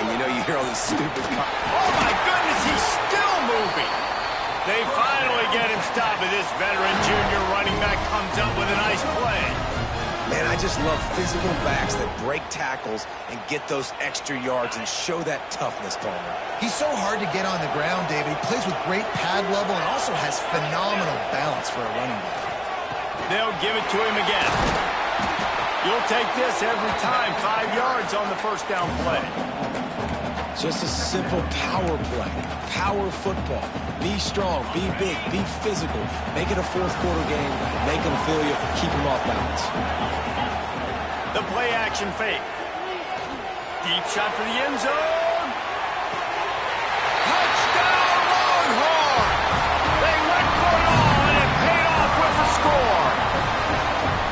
and you hear all these stupid... Oh, my goodness, he's still moving. They finally get him stopped, and this veteran junior running back comes up with a nice play. Man, I just love physical backs that break tackles and get those extra yards and show that toughness, Palmer. He's so hard to get on the ground, David. He plays with great pad level and also has phenomenal balance for a running back. They'll give it to him again. You'll take this every time. 5 yards on the first down play. Just a simple power play. Power football. Be strong, be big, be physical. Make it a fourth-quarter game. Make them feel you. Keep them off balance. The play-action fake. Deep shot for the end zone. Touchdown, Longhorn! They went for it all, and it paid off with a score.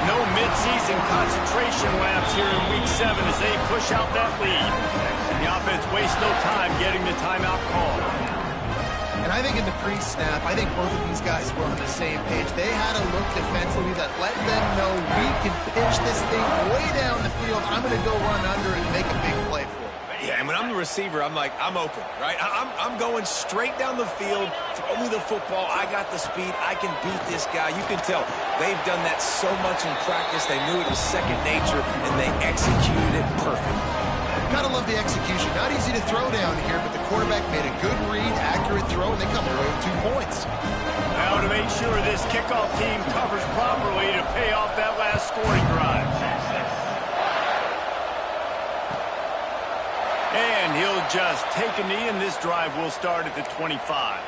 No mid-season concentration laps here in Week 7 as they push out that lead. The offense wastes no time getting the timeout call. And I think in the pre-snap, I think both of these guys were on the same page. They had a look defensively that let them know we can pitch this thing way down the field. I'm going to go run under and make a big play for it. Yeah, and when I'm the receiver, I'm like, I'm open, right? I'm going straight down the field. Throw me the football. I got the speed. I can beat this guy. You can tell they've done that so much in practice. They knew it was second nature, and they executed it perfect. Gotta love the execution. Not easy to throw down here, but the quarterback made a good read, accurate throw, and they come away with 2 points. Now to make sure this kickoff team covers properly to pay off that last scoring drive. And he'll just take a knee, and this drive will start at the 25.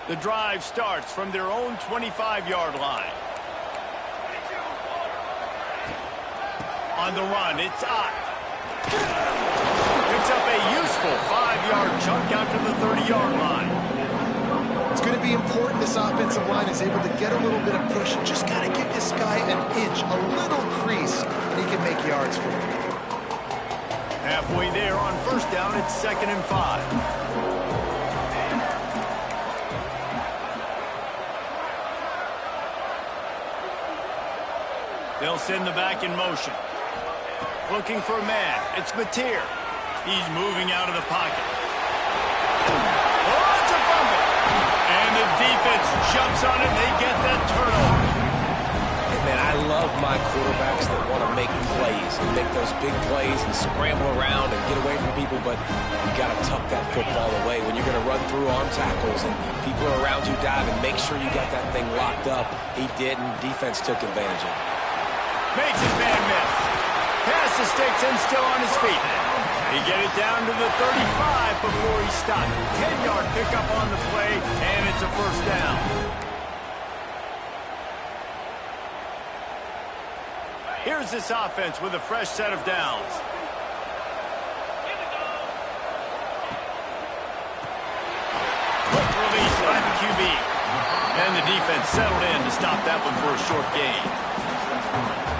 The drive starts from their own 25-yard line. On the run, it's Ott. Picks up a useful 5-yard chunk out to the 30-yard line. It's going to be important this offensive line is able to get a little bit of push. Just got to give this guy an inch, a little crease, and he can make yards for him. Halfway there on first down, it's 2nd and 5. They'll send the back in motion. Looking for a man. It's Mateer. He's moving out of the pocket. Oh, it's a fumble. And the defense jumps on it. They get that turnover. And man, I love my quarterbacks that want to make plays and make those big plays and scramble around and get away from people, but you got to tuck that football away when you're going to run through arm tackles and people are around you diving. Make sure you got that thing locked up. He didn't. Defense took advantage of it. Makes his man miss. Pass the sticks and still on his feet. He get it down to the 35 before he stopped. 10-yard pickup on the play, and it's a first down. Here's this offense with a fresh set of downs. Quick release by the QB. And the defense settled in to stop that one for a short gain.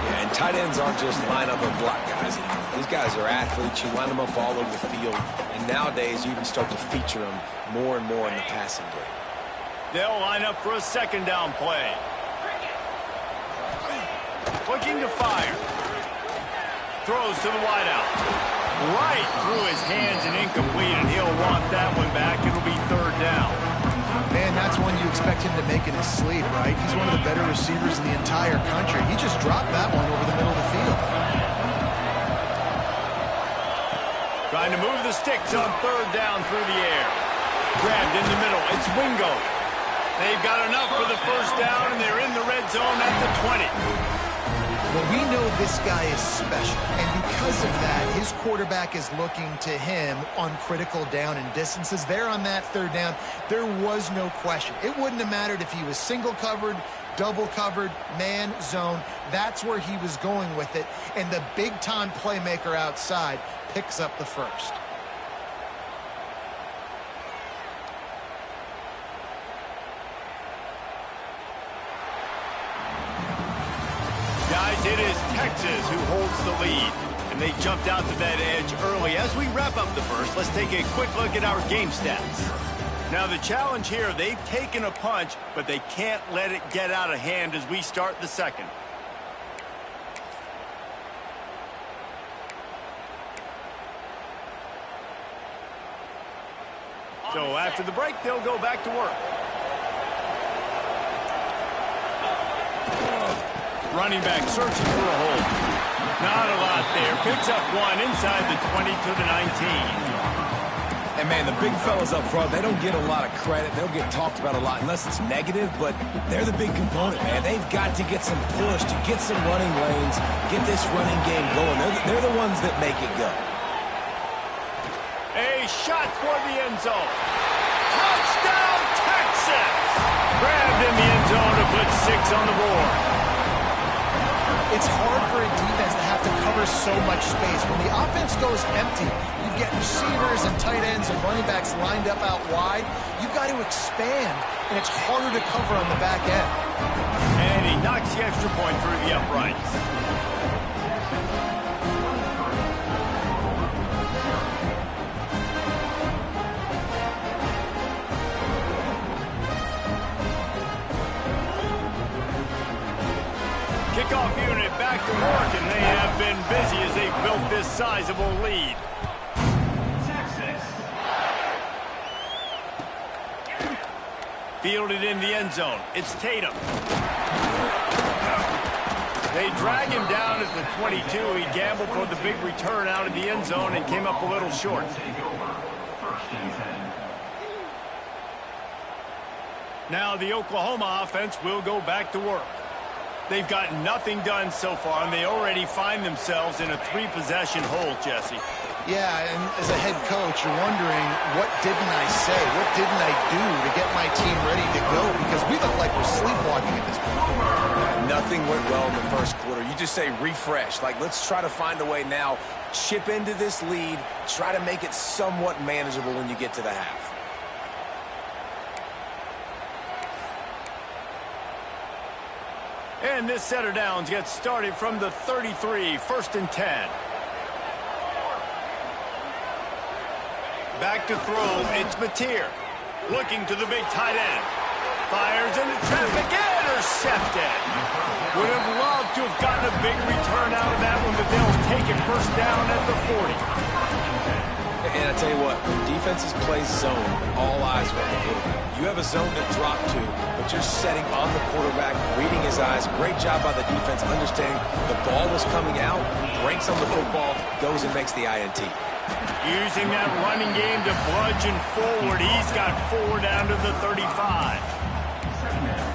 Yeah, and tight ends aren't just line up and block guys. These guys are athletes. You line them up all over the field. And nowadays, you can start to feature them more and more in the passing game. They'll line up for a 2nd down play. Looking to fire. Throws to the wideout. Right through his hands and incomplete, and he'll want that one back. It'll be 3rd down. Man, that's one you expect him to make in his sleep, right? He's one of the better receivers in the entire country. He just dropped that one over the middle of the field. Trying to move the sticks on 3rd down through the air. Grabbed in the middle. It's Wingo. They've got enough for the first down, and they're in the red zone at the 20. Well, we know this guy is special, and because of that, his quarterback is looking to him on critical down and distances. There on that 3rd down, there was no question. It wouldn't have mattered if he was single covered, double covered, man, zone. That's where he was going with it, and the big-time playmaker outside picks up the first. Guys, it is Texas who holds the lead. And they jumped out to that edge early. As we wrap up the first, let's take a quick look at our game stats. Now the challenge here, they've taken a punch, but they can't let it get out of hand as we start the second. So after the break, they'll go back to work. Running back searching for a hole. Not a lot there. Picks up one inside the 20 to the 19. And, man, the big fellas up front, they don't get a lot of credit. They'll get talked about a lot unless it's negative, but they're the big component, man. They've got to get some push, to get some running lanes, get this running game going. They're the ones that make it go. A shot toward the end zone. Touchdown, Texas! Grabbed in the end zone to put 6 on the board. It's hard for a defense to have to cover so much space. When the offense goes empty, you get receivers and tight ends and running backs lined up out wide. You've got to expand, and it's harder to cover on the back end. And he knocks the extra point through the uprights. Kickoff unit back to work, and they have been busy as they built this sizable lead. Fielded in the end zone. It's Tatum. They drag him down at the 22. He gambled for the big return out of the end zone and came up a little short. Now the Oklahoma offense will go back to work. They've got nothing done so far, and they already find themselves in a 3-possession hole, Jesse. Yeah, and as a head coach, you're wondering, what didn't I say? What didn't I do to get my team ready to go? Because we look like we're sleepwalking at this point. Yeah, nothing went well in the first quarter. You just say refresh. Like, let's try to find a way now. Chip into this lead. Try to make it somewhat manageable when you get to the half. And this set of downs gets started from the 33, 1st and 10. Back to throw, it's Mateer. Looking to the big tight end. Fires into traffic, intercepted. Would have loved to have gotten a big return out of that one, but they'll take it first down at the 40. And I tell you what, when defenses play zone, all eyes are on the quarterback. You have a zone to drop to, but you're setting on the quarterback, reading his eyes. Great job by the defense, understanding the ball was coming out, breaks on the football, goes and makes the INT. Using that running game to bludgeon forward. He's got 4 down to the 35.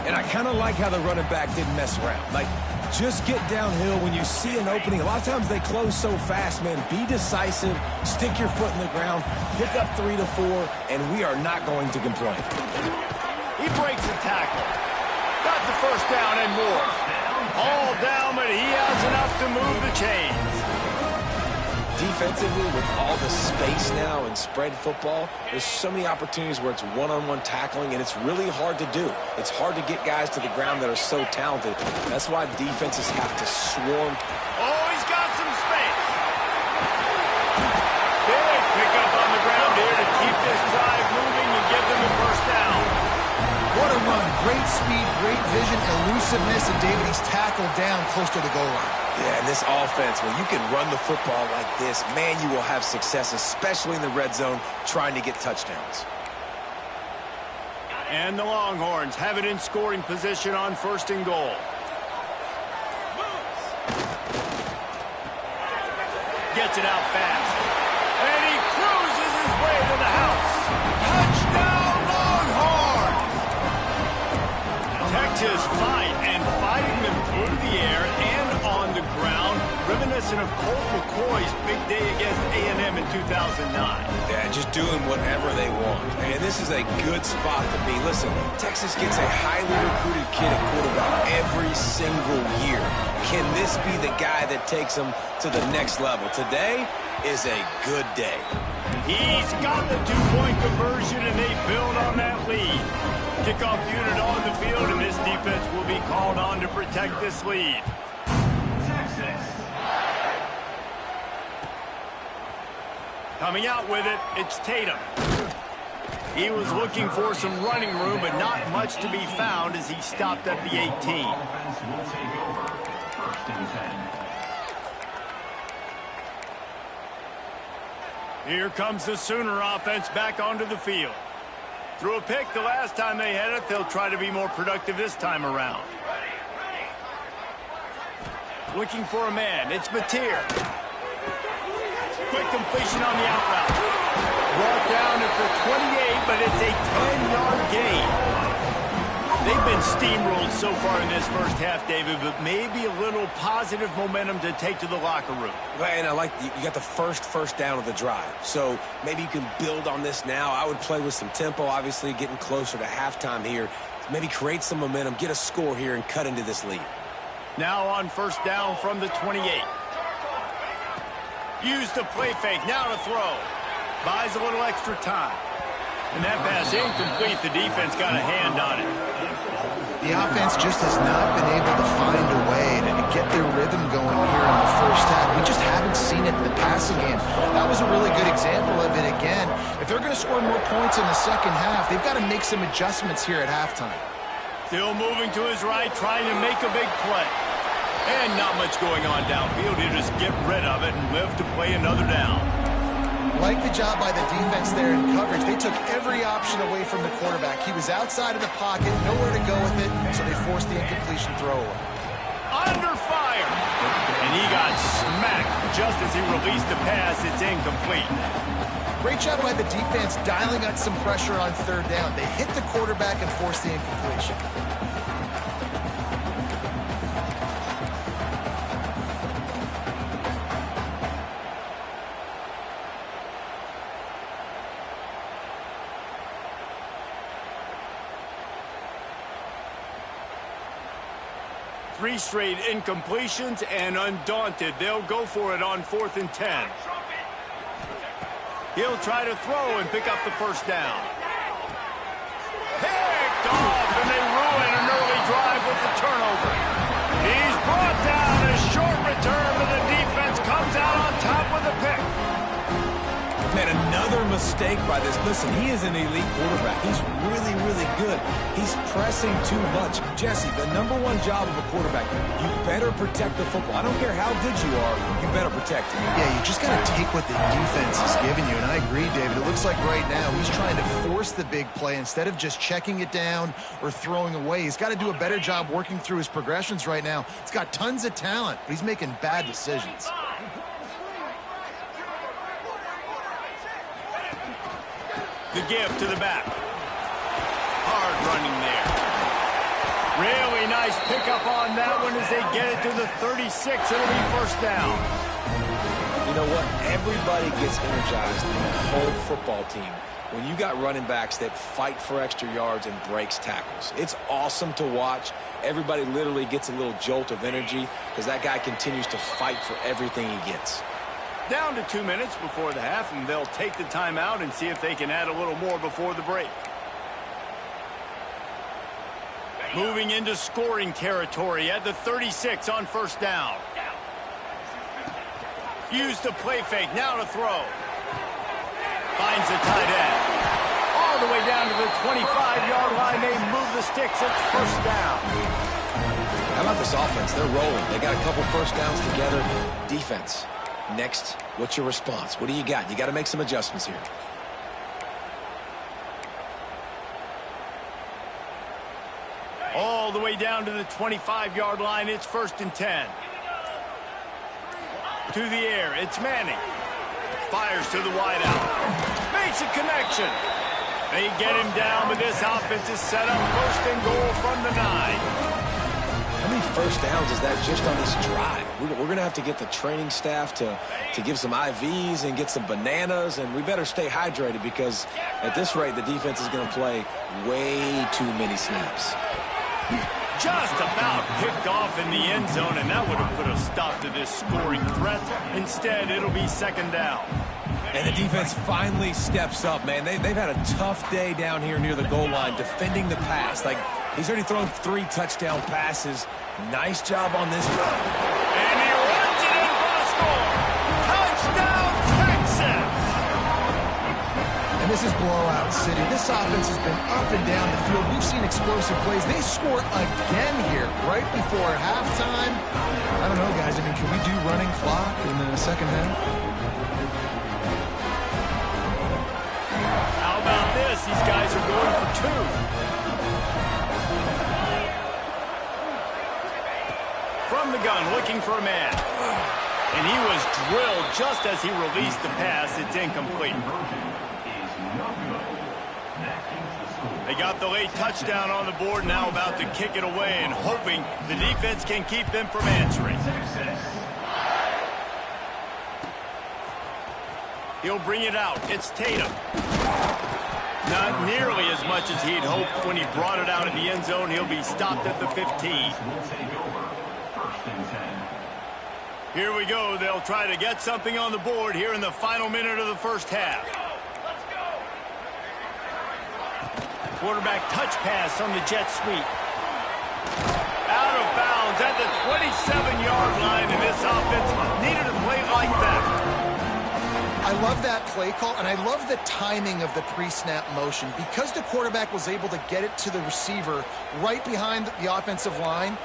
And I kind of like how the running back didn't mess around. Like, just get downhill when you see an opening. A lot of times they close so fast, man. Be decisive, stick your foot in the ground, pick up 3 to 4, and we are not going to complain. He breaks the tackle. Got the first down and more. All down, but he has enough to move the chains. Defensively, with all the space now in spread football, there's so many opportunities where it's one-on-one tackling, and it's really hard to do. It's hard to get guys to the ground that are so talented. That's why defenses have to swarm. Oh, he's got some space. Big pickup on the ground here to keep this drive moving and give them the first down. What a run. Great speed, great vision, elusiveness, and David, he's tackled down close to the goal line. Yeah, and this offense, when you can run the football like this, man, you will have success, especially in the red zone, trying to get touchdowns. And the Longhorns have it in scoring position on 1st and goal. Gets it out fast. And he cruises his way to the house. Touchdown, Longhorns! Texas fighting them through the air and on the ground, reminiscent of Colt McCoy's big day against A&M in 2009. Yeah, just doing whatever they want. And this is a good spot to be. Listen, Texas gets a highly recruited kid at quarterback every single year. Can this be the guy that takes them to the next level? Today is a good day. He's got the 2-point conversion, and they build on that lead. Kickoff unit on the field, and this defense will be called on to protect this lead. Coming out with it, it's Tatum. He was looking for some running room, but not much to be found as he stopped at the 18. Here comes the Sooner offense back onto the field. Threw a pick the last time they had it. They'll try to be more productive this time around. Looking for a man. It's Mateer. Quick completion on the out route. Brought down at the 28, but it's a 10-yard gain. They've been steamrolled so far in this first half, David, but maybe a little positive momentum to take to the locker room. And I like you got the first down of the drive. So maybe you can build on this now. I would play with some tempo, obviously getting closer to halftime here. Maybe create some momentum, get a score here, and cut into this lead. Now on first down from the 28. Use the play fake, now to throw. Buys a little extra time. And that pass incomplete. The defense got a hand on it. The offense just has not been able to find a way to get their rhythm going here in the first half. We just haven't seen it in the passing game. That was a really good example of it again. If they're going to score more points in the second half, they've got to make some adjustments here at halftime. Still moving to his right, trying to make a big play. And not much going on downfield. He'll just get rid of it and live to play another down. Like the job by the defense there in coverage. They took every option away from the quarterback. He was outside of the pocket, nowhere to go with it, so they forced the incompletion throw away. Under fire! And he got smacked just as he released the pass. It's incomplete. Great job by the defense dialing up some pressure on third down. They hit the quarterback and forced the incompletion. Three straight incompletions, and undaunted, they'll go for it on 4th and 10. He'll try to throw and pick up the first down. Picked off, and they ruin an early drive with the turnover. He's brought down. A short return, but the defense comes out on top with a pick. Man, another mistake by this. Listen, he is an elite quarterback. He's really, really good. He's pressing too much. Jesse, the #1 job of a quarterback, you better protect the football. I don't care how good you are, you better protect it. Yeah, you just got to take what the defense is giving you, and I agree, David. It looks like right now he's trying to force the big play instead of just checking it down or throwing away. He's got to do a better job working through his progressions right now. He's got tons of talent, but he's making bad decisions. The give to the back. Hard running there. Really nice pickup on that one as they get it to the 36. It'll be first down. You know what? Everybody gets energized in the whole football team when you got running backs that fight for extra yards and breaks tackles. It's awesome to watch. Everybody literally gets a little jolt of energy because that guy continues to fight for everything he gets. Down to 2 minutes before the half, and they'll take the timeout and see if they can add a little more before the break. Moving into scoring territory at the 36 on first down. Use the play fake, now to throw. Finds the tight end. All the way down to the 25-yard line. They move the sticks. It's first down. How about this offense? They're rolling. They got a couple first downs together. Defense. Next, what's your response? What do you got? You got to make some adjustments here. All the way down to the 25-yard line. It's 1st and 10. To the air. It's Manning. Fires to the wideout. Makes a connection. They get him down, but this offense is set up 1st and goal from the 9. How many first downs is that just on this drive? We're going to have to get the training staff to give some IVs and get some bananas, and we better stay hydrated because at this rate, the defense is going to play way too many snaps. Just about picked off in the end zone, and that would have put a stop to this scoring threat. Instead, it'll be 2nd down. And the defense finally steps up, man. They've had a tough day down here near the goal line defending the pass. Like, he's already thrown 3 touchdown passes. Nice job on this drive. And he runs it in for the score. Touchdown, Texas! This is blowout city. This offense has been up and down the field. We've seen explosive plays. They scored again here right before halftime. I don't know, guys. I mean, can we do running clock in the second half? How about this? These guys are going for two. From the gun, looking for a man. And he was drilled just as he released the pass. It's incomplete. They got the late touchdown on the board, now about to kick it away and hoping the defense can keep them from answering. He'll bring it out. It's Tatum. Not nearly as much as he'd hoped when he brought it out in the end zone. He'll be stopped at the 15. Here we go. They'll try to get something on the board here in the final minute of the first half. Quarterback touch pass on the jet sweep. Out of bounds at the 27-yard line, and this offense needed a play like that. I love that play call, and I love the timing of the pre-snap motion. Because the quarterback was able to get it to the receiver right behind the offensive line,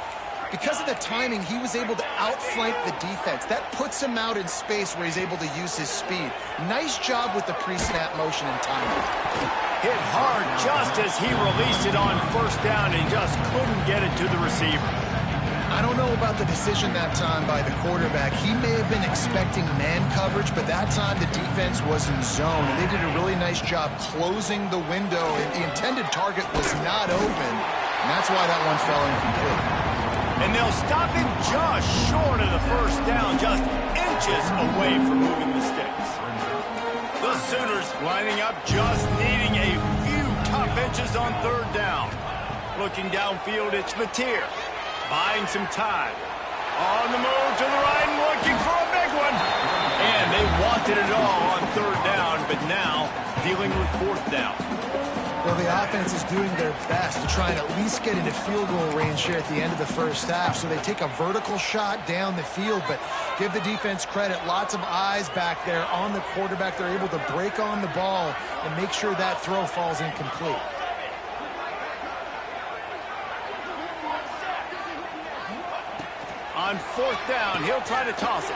because of the timing, he was able to outflank the defense. That puts him out in space where he's able to use his speed. Nice job with the pre-snap motion and timing. Hit hard just as he released it on first down and just couldn't get it to the receiver. I don't know about the decision that time by the quarterback. He may have been expecting man coverage, but that time the defense was in zone, and they did a really nice job closing the window. The intended target was not open, and that's why that one fell incomplete. And they'll stop him just short of the first down, just inches away from moving the sticks. The Sooners lining up, just needing a few tough inches on third down. Looking downfield, it's Mateer. Buying some time. On the move to the right and looking for a big one. And they wanted it all on third down, but now dealing with fourth down. Well, the offense is doing their best to try and at least get into field goal range here at the end of the first half. So they take a vertical shot down the field, but give the defense credit. Lots of eyes back there on the quarterback. They're able to break on the ball and make sure that throw falls incomplete. On fourth down, he'll try to toss it.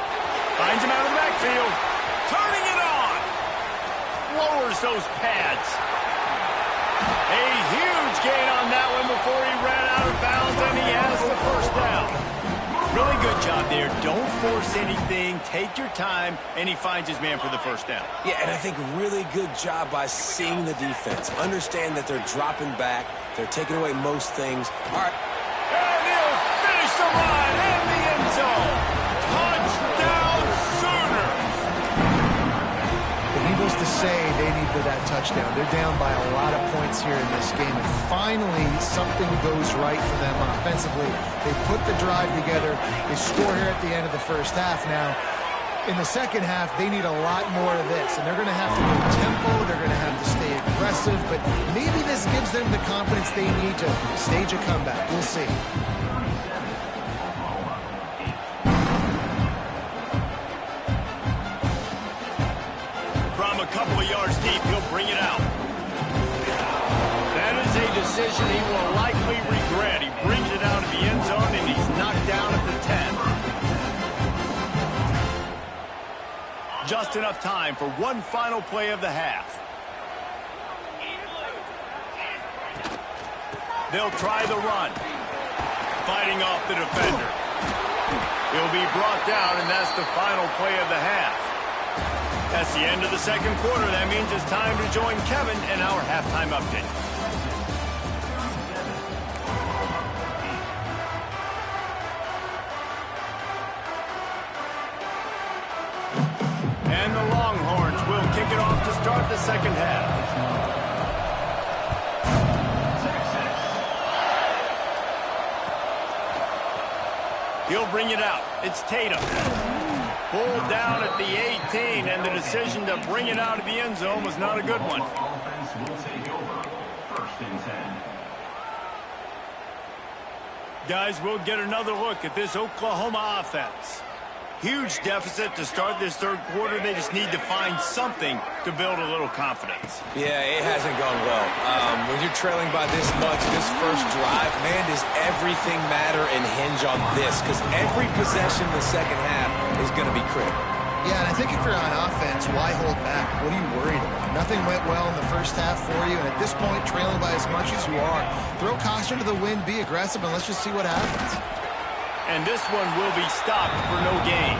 Finds him out of the backfield. Turning it on. Lowers those pads. A huge gain on that one before he ran out of bounds, and he has the first down. Really good job there. Don't force anything. Take your time, and he finds his man for the first down. Yeah, and I think really good job by seeing the defense. Understand that they're dropping back. They're taking away most things. All right. And he'll finish the run in the end zone. Touchdown, Sooners. Needless to say, they needed that touchdown. They're down by a lot of points here in this game, and finally something goes right for them offensively. They put the drive together. They score here at the end of the first half. Now, in the second half, they need a lot more of this, and they're going to have to go tempo. They're going to have to stay aggressive, but maybe this gives them the confidence they need to stage a comeback. We'll see. A couple of yards deep, he'll bring it out. That is a decision he will likely regret. He brings it out of the end zone, and he's knocked down at the 10. Just enough time for one final play of the half. They'll try the run. Fighting off the defender. He'll be brought down, and that's the final play of the half. That's the end of the second quarter. That means it's time to join Kevin in our halftime update. And the Longhorns will kick it off to start the second half. He'll bring it out. It's Tatum. Pulled down at the 18, and the decision to bring it out of the end zone was not a good one. Guys, we'll get another look at this Oklahoma offense. Huge deficit to start this third quarter. They just need to find something to build a little confidence. Yeah, it hasn't gone well. When you're trailing by this much, this first drive, man, does everything matter and hinge on this? Because every possession in the second half is going to be critical. Yeah, and I think if you're on offense, why hold back? What are you worried about? Nothing went well in the first half for you, and at this point, trailing by as much as you are, throw caution to the wind, be aggressive, and let's just see what happens. And this one will be stopped for no gain.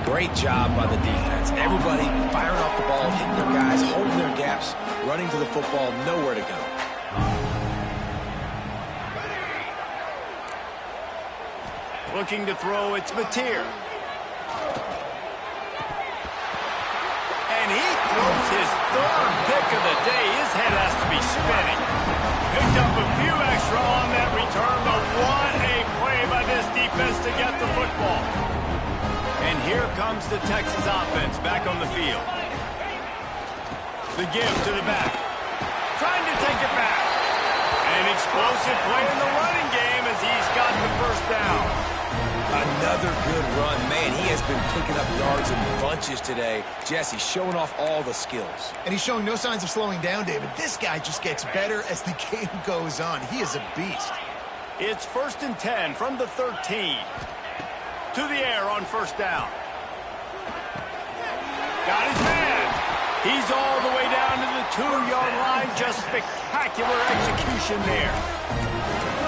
Great job by the defense. Everybody firing off the ball, hitting their guys, holding their gaps, running to the football, nowhere to go. Looking to throw, it's Mateer. And he throws his third pick of the day. His head has to be spinning. Picked up a few extra on that return, but what a play by this defense to get the football. And here comes the Texas offense back on the field. The give to the back. Trying to take it back. An explosive play in the running game as he's got the first down. Another good run. Man, he has been picking up yards in bunches today. Jesse showing off all the skills. And he's showing no signs of slowing down, David. This guy just gets better as the game goes on. He is a beast. It's 1st and 10 from the 13. To the air on first down. Got his man. He's all the way down to the 2-yard line. Just spectacular execution there.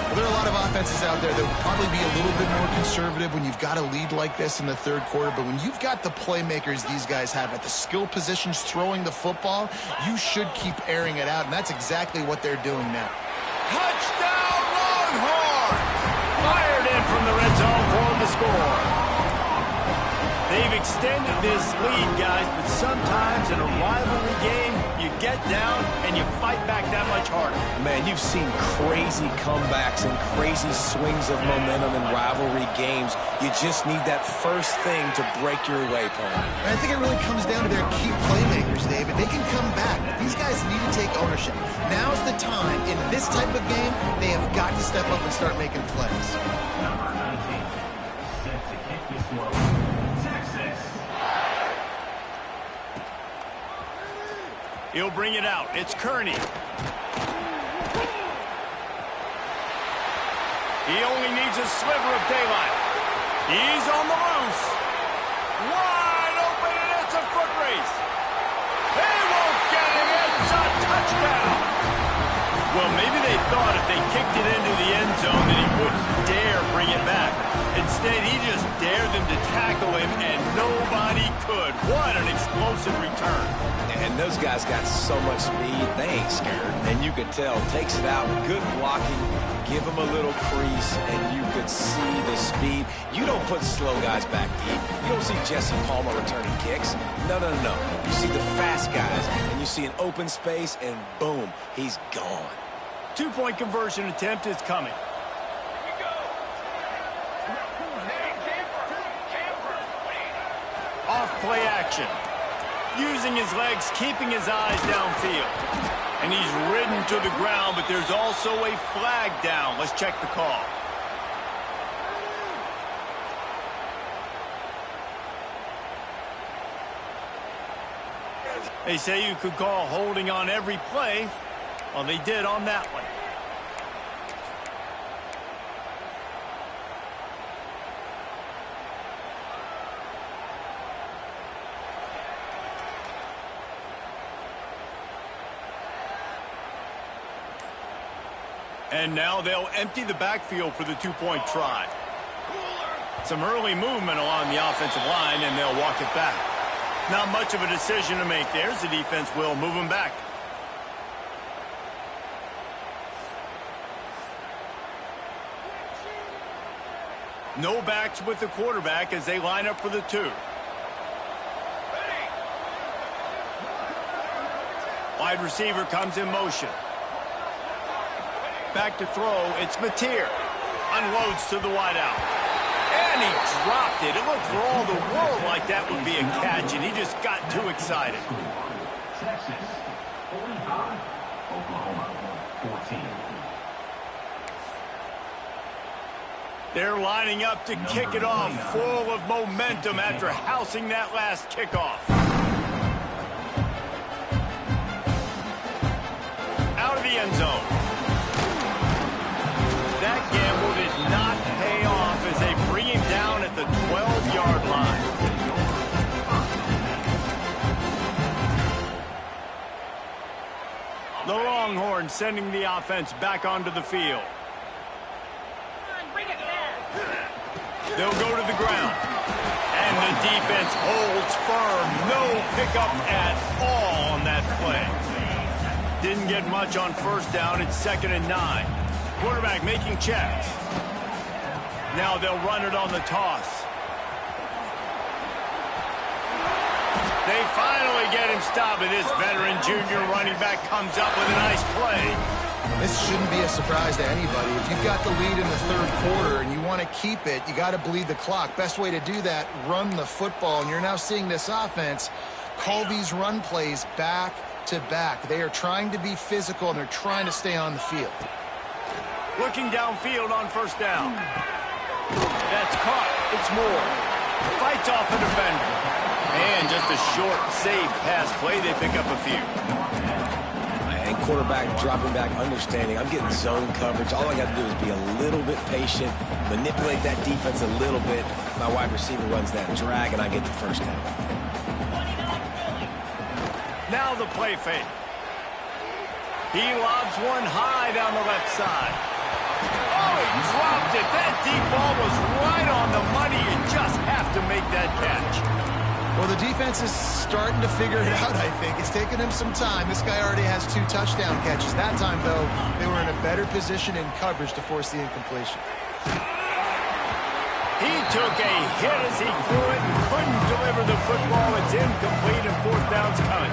Well, there are a lot of offenses out there that would probably be a little bit more conservative when you've got a lead like this in the third quarter. But when you've got the playmakers these guys have at the skill positions throwing the football, you should keep airing it out. And that's exactly what they're doing now. Touchdown, Longhorns! Fired in from the red zone for the score. They've extended this lead, guys, but sometimes in a rivalry game, you get down and you fight back that much harder. Man, you've seen crazy comebacks and crazy swings of momentum in rivalry games. You just need that first thing to break your way, Paul. And I think it really comes down to their key playmakers, David. They can come back. These guys need to take ownership. Now's the time. In this type of game, they have got to step up and start making plays. Number 19, set to kick this one. Texas. He'll bring it out. It's Kearney. He only needs a sliver of daylight. He's on the loose. Wide open, and it's a foot race. They won't get him. It's a touchdown. Well, maybe they thought if they kicked it into the end zone that he wouldn't dare bring it back. Instead, he just dared them to tackle him, and nobody could. What an explosive return. And those guys got so much speed, they ain't scared. And you could tell, takes it out, good blocking, give them a little crease, and you could see the speed. You don't put slow guys back deep. You don't see Jesse Palmer returning kicks. No, no, no. You see the fast guys, and you see an open space, and boom, he's gone. 2-point conversion attempt is coming. Off play action. Using his legs, keeping his eyes downfield. And he's ridden to the ground, but there's also a flag down. Let's check the call. They say you could call holding on every play. Well, they did on that one. And now they'll empty the backfield for the 2-point try. Some early movement along the offensive line, and they'll walk it back. Not much of a decision to make there, as the defense will move him back. No backs with the quarterback as they line up for the 2. Wide receiver comes in motion. Back to throw, it's Mateer. Unloads to the wideout. And he dropped it. It looked for all the world like that would be a catch, and he just got too excited. Texas 45, Oklahoma 14. They're lining up to kick it off, full of momentum after housing that last kickoff. Out of the end zone. That gamble did not pay off as they bring him down at the 12-yard line. The Longhorns sending the offense back onto the field. They'll go to the ground. And the defense holds firm. No pickup at all on that play. Didn't get much on first down. It's 2nd and 9. Quarterback making checks. Now they'll run it on the toss. They finally get him stopped, and this veteran junior running back comes up with a nice play. This shouldn't be a surprise to anybody. If you've got the lead in the third quarter and you want to keep it, you got to bleed the clock. Best way to do that, run the football. And you're now seeing this offense call these run plays back to back. They are trying to be physical, and they're trying to stay on the field. Looking downfield on first down. That's caught. It's Moore. Fights off a defender. And just a short, safe pass play. They pick up a few. And quarterback dropping back, understanding I'm getting zone coverage. All I got to do is be a little bit patient, manipulate that defense a little bit. My wide receiver runs that drag, and I get the first down. Now the play fake. He lobs one high down the left side. Oh, he dropped it. That deep ball was right on the money. You just have to make that catch. Well, the defense is starting to figure it out, I think. It's taken him some time. This guy already has 2 touchdown catches. That time, though, they were in a better position in coverage to force the incompletion. He took a hit as he threw it and couldn't deliver the football. It's incomplete and 4th down's coming.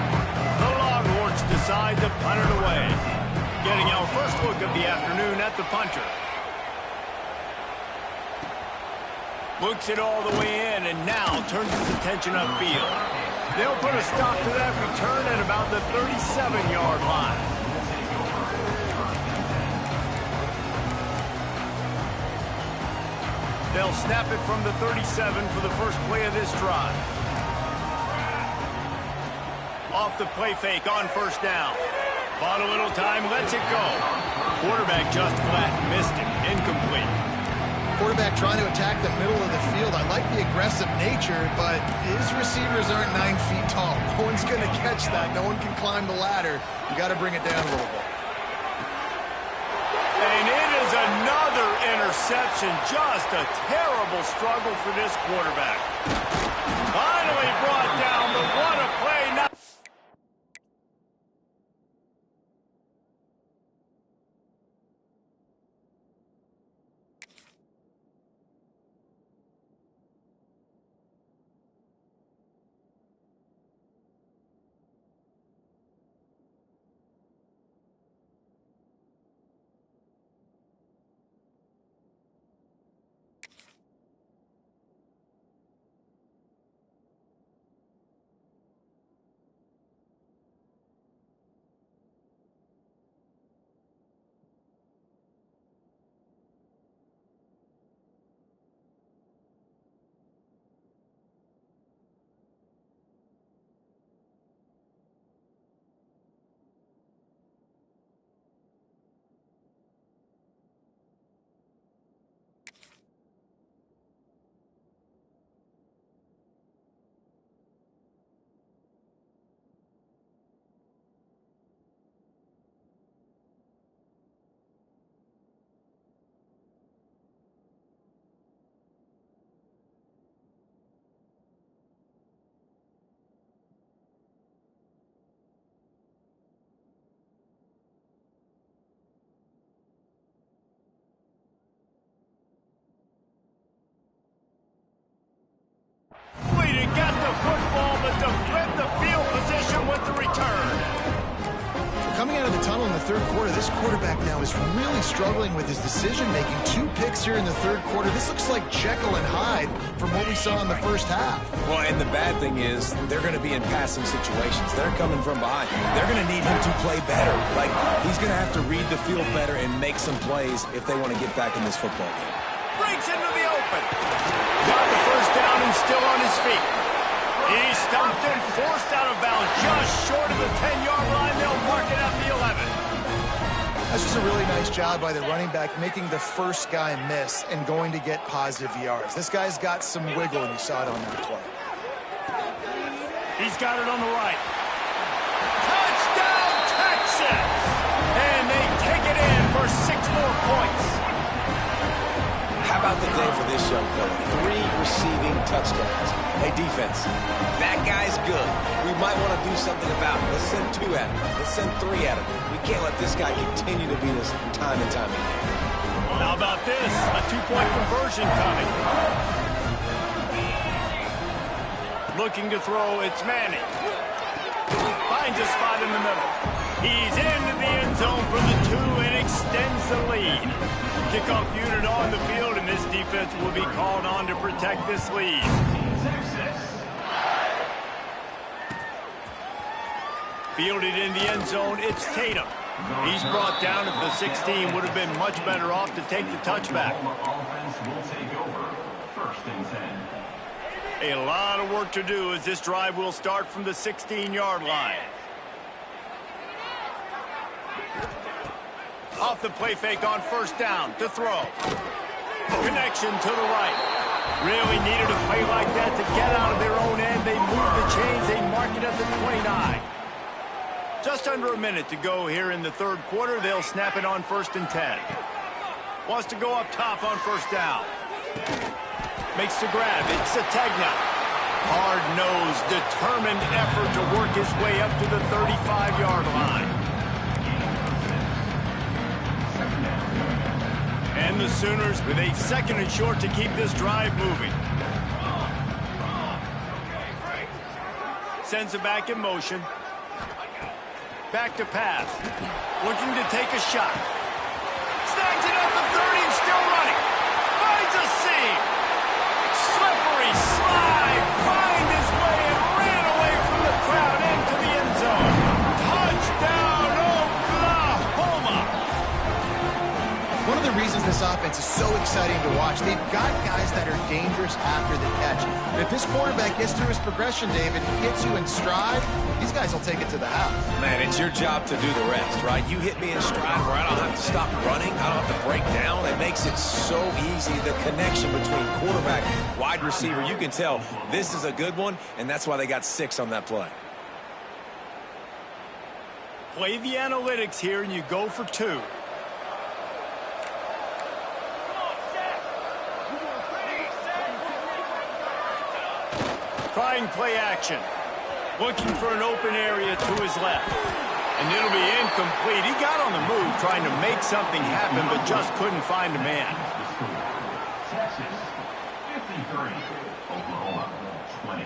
The Longhorns decide to punt it away. Getting our first look of the afternoon at the punter. Looks it all the way in and now turns his attention upfield. They'll put a stop to that return at about the 37-yard line. They'll snap it from the 37 for the first play of this drive. Off the play fake on first down. Bought a little time, lets it go. Quarterback just flat missed it. Incomplete. Quarterback trying to attack the middle of the field. I like the aggressive nature, but his receivers aren't 9 feet tall. No one's going to catch that. No one can climb the ladder. You got to bring it down a little bit. And it is another interception. Just a terrible struggle for this quarterback. Finally brought down, but what a play. Now got the football, but to flip the field position with the return. Coming out of the tunnel in the third quarter, this quarterback now is really struggling with his decision-making. 2 picks here in the third quarter. This looks like Jekyll and Hyde from what we saw in the first half. Well, and the bad thing is they're going to be in passing situations. They're coming from behind. They're going to need him to play better. Like, he's going to have to read the field better and make some plays if they want to get back in this football game. breaks into the open. Got the first down and still on his feet. He stumped and forced out of bounds just short of the 10-yard line. They'll mark it at the 11. That's just a really nice job by the running back, making the first guy miss and going to get positive yards. This guy's got some wiggle, and you saw it on that play. He's got it on the right. Touchdown, Texas! And they take it in for 6 more points. How about the day for this young fella? 3 receiving touchdowns. Hey, defense, that guy's good. We might want to do something about it. Let's send 2 at him. Let's send 3 at him. We can't let this guy continue to beat us time and time again. How about this? A 2-point conversion coming. Looking to throw, it's Manning. Finds a spot in the middle. He's into the end zone for the 2 and extends the lead. Kickoff unit on the field, and this defense will be called on to protect this lead. Fielded in the end zone, it's Tatum. He's brought down at the 16, would have been much better off to take the touchback. Offense will take over. 1st and 10. A lot of work to do as this drive will start from the 16-yard line. Off the play fake on 1st down to throw. Connection to the right. Really needed a play like that to get out of their own end. They move the chains. They mark it at the 29. Just under a minute to go here in the 3rd quarter. They'll snap it on 1st and 10. Wants to go up top on 1st down. Makes the grab. It's Sategna. Hard-nosed, determined effort to work his way up to the 35-yard line. And the Sooners with a 2nd and short to keep this drive moving. Sends it back in motion. Back to pass. Looking to take a shot. Snags it at the 30 and still running. Finds a seam. Slippery slide. Find his way and ran away from the crowd into the end zone. Touchdown, Oklahoma. One of the reasons this offense is so exciting to watch, they've got guys that are dangerous after the catch. And if this quarterback gets through his progression, David, and hits you in stride, these guys will take it to the house. Man, it's your job to do the rest, right? You hit me in stride where I don't have to stop running. I don't have to break down. It makes it so easy. The connection between quarterback, wide receiver, you can tell this is a good one, and that's why they got 6 on that play. Play the analytics here, and you go for 2. Trying play action. Looking for an open area to his left. And it'll be incomplete. He got on the move trying to make something happen, but just couldn't find a man. Texas 53. Oklahoma 20.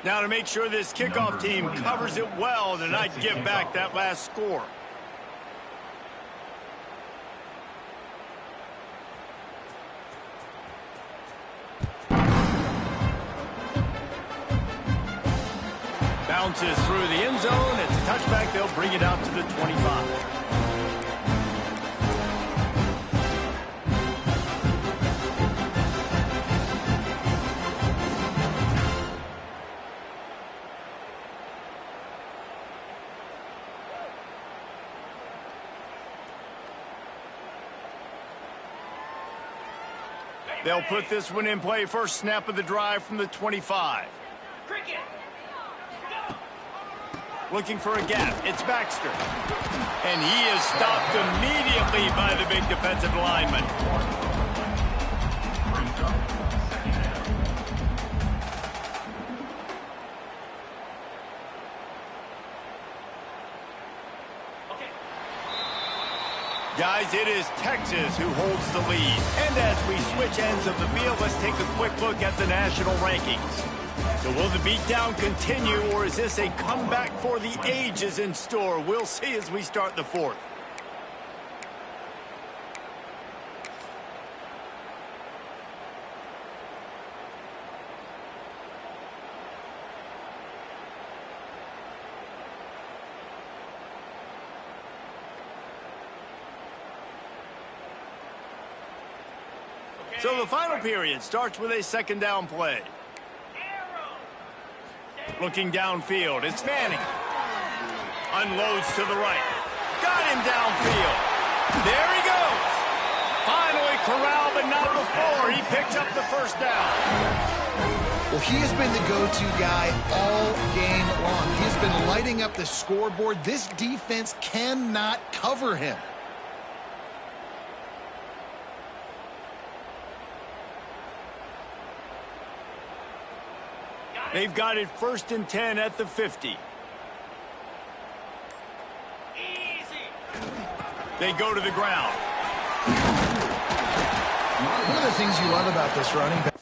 Now to make sure this kickoff team covers it well to not give back that last score. Bounces through the end zone. It's a touchback. They'll bring it out to the 25. They'll put this one in play. First snap of the drive from the 25. Cricket. Looking for a gap. It's Baxter. And he is stopped immediately by the big defensive lineman. Guys, it is Texas who holds the lead. And as we switch ends of the field, let's take a quick look at the national rankings. So will the beatdown continue, or is this a comeback for the ages in store? We'll see as we start the 4th. So the final period starts with a second down play. Looking downfield, it's Manning. Unloads to the right. Got him downfield. There he goes. Finally corralled, but not before. He picked up the first down. Well, he has been the go-to guy all game long. He has been lighting up the scoreboard. This defense cannot cover him. They've got it 1st and 10 at the 50. They go to the ground. One of the things you love about this running back